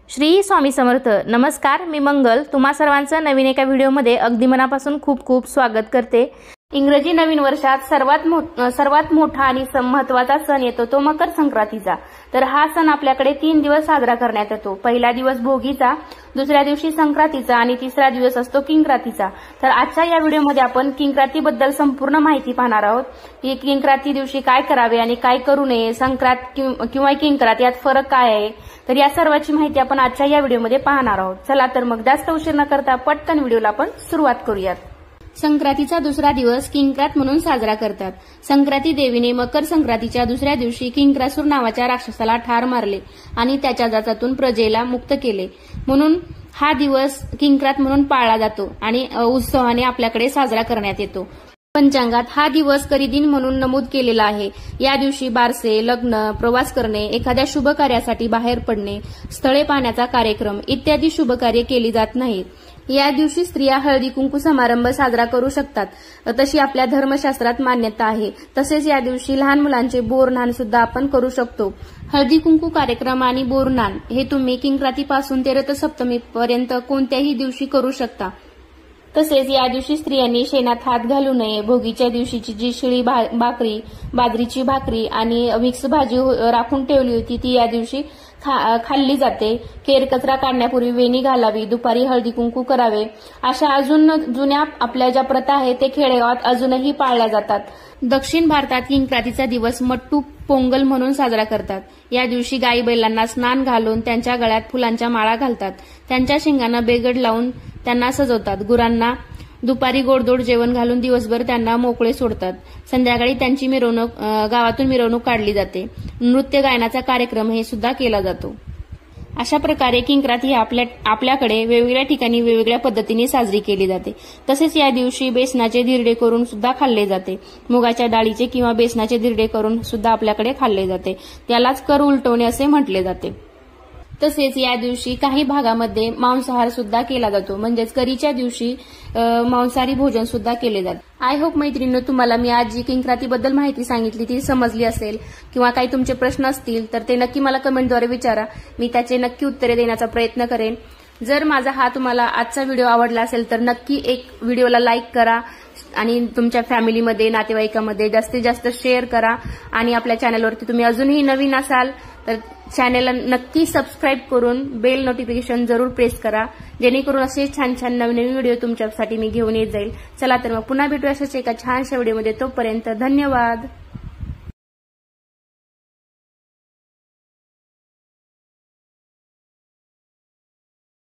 श्री स्वामी समर्थ. नमस्कार, मी मंगल तुम्हा सर्वांचं नवीन एका व्हिडिओमध्ये अगदी मनापासून खूप खूप स्वागत करते. इंग्रजी नवीन वर्षात सर्वात मोठा आणि महत्त्वाचा सण येतो तो मकर संक्रांतीचा. तर हा सण आपल्याकडे 3 दिवस साजरा करण्यात येतो. पहिला दिवस भोगीचा, दुसऱ्या दिवशी संक्रांतीचा आणि तिसरा दिवस असतो किंक्रांतीचा. तर आजच्या या व्हिडिओमध्ये आपण किंक्रांतीबद्दल संपूर्ण माहिती पाहणार आहोत की किंक्रांती दिवशी काय करावे आणि काय करू नये, संक्रांत किंवा किंक्रांत यात फरक काय आहे. तर या सर्वाची माहिती आपण आजच्या या व्हिडिओमध्ये पाहणार आहोत. चला तर मग जास्त उशीर न करता पटकन व्हिडिओला आपण सुरुवात करूयात. संक्रांतीचा दुसरा दिवस किंक्रांत म्हणून साजरा करतात. संक्रांती देवीने मकर संक्रांतीच्या दुसऱ्या दिवशी किंक्रासूर नावाच्या राक्षसाला ठार मारले आणि त्याच्या जाचातून प्रजेला मुक्त केले. म्हणून हा दिवस किंक्रांत म्हणून पाळला जातो आणि उत्सवाने आपल्याकडे साजरा करण्यात येतो. पंचांगात हा दिवस करीदिन म्हणून नमूद केलेला आहे. या दिवशी बारसे, लग्न, प्रवास करणे, एखाद्या शुभ कार्यासाठी बाहेर पडणे, स्थळे पाहण्याचा कार्यक्रम इत्यादी शुभ कार्य केली जात नाहीत. या दिवशी स्त्रिया हळदी कुंकू समारंभ साजरा करू शकतात, तशी आपल्या धर्मशास्त्रात मान्यता आहे. तसेच या दिवशी लहान मुलांचे बोरन्हाण सुद्धा आपण करू शकतो. हळदी कुंकू कार्यक्रम आणि बोरन्हाण हे तुम्ही किंक्रांतीपासून ते रथसप्तमी पर्यंत कोणत्याही दिवशी करू शकता. तसेच या दिवशी स्त्रियांनी शेणात हात घालू नये. भोगीच्या दिवशीची जी शिळी भाकरी, बाजरीची भाकरी आणि मिक्स भाजी राखून ठेवली होती ती या दिवशी खाल्ली जाते. केर कचरा काढण्यापूर्वी वेणी घालावी, दुपारी हळदी कुंकू करावे. अशा अजून जुन्या आपल्या ज्या प्रथा आहेत ते खेडेगावात अजूनही पाळल्या जातात. दक्षिण भारतात किंक्रांतीचा दिवस मट्टू पोंगल म्हणून साजरा करतात. या दिवशी गाई बैलांना स्नान घालून त्यांच्या गळ्यात फुलांच्या माळा घालतात. त्यांच्या शिंगांना बेगड लावून त्यांना सजवतात. गुरांना दुपारी गोडधोड जेवण घालून दिवसभर त्यांना मोकळे सोडतात. संध्याकाळी त्यांची गावातून मिरवणूक काढली जाते. नृत्य गायनाचा कार्यक्रम हे सुद्धा केला जातो. अशा प्रकारे किंक्रांत ही आपल्याकडे वेगवेगळ्या ठिकाणी वेगवेगळ्या पद्धतीने साजरी केली जाते. तसेच या दिवशी बेसनाचे धिरडे करून सुद्धा खाल्ले जाते. मुगाच्या डाळीचे किंवा बेसनाचे धिरडे करून सुद्धा आपल्याकडे खाल्ले जाते. त्यालाच कर उलटवणे असे म्हटले जाते. तसेच या दिवशी काही भागामध्ये मांसाहार सुद्धा केला जातो, म्हणजेच करीच्या दिवशी मांसाहारी भोजन सुद्धा केले जाते. आय होप मैत्रिणींनो, तुम्हाला मी आज जी किंक्रांतीबद्दल माहिती सांगितली ती समजली असेल. किंवा काही तुमचे प्रश्न असतील तर ते नक्की मला कमेंटद्वारे विचारा. मी त्याचे नक्की उत्तरे देण्याचा प्रयत्न करेन. जर माझा हा तुम्हाला आजचा व्हिडिओ आवडला असेल तर नक्की एक व्हिडिओला लाईक करा आणि तुमच्या फॅमिलीमध्ये, नातेवाईकांमध्ये जास्तीत जास्त शेअर करा. आणि आपल्या चॅनलवरती तुम्ही अजूनही नवीन असाल तर चॅनलला नक्की सबस्क्राईब करून बेल नोटिफिकेशन जरूर प्रेस करा, जेणेकरून असे छान छान नवीन व्हिडिओ तुमच्यासाठी मी घेऊन येत जाईल. चला तर मग पुन्हा भेटू अशाच एका छानशा व्हिडिओमध्ये. तोपर्यंत धन्यवाद.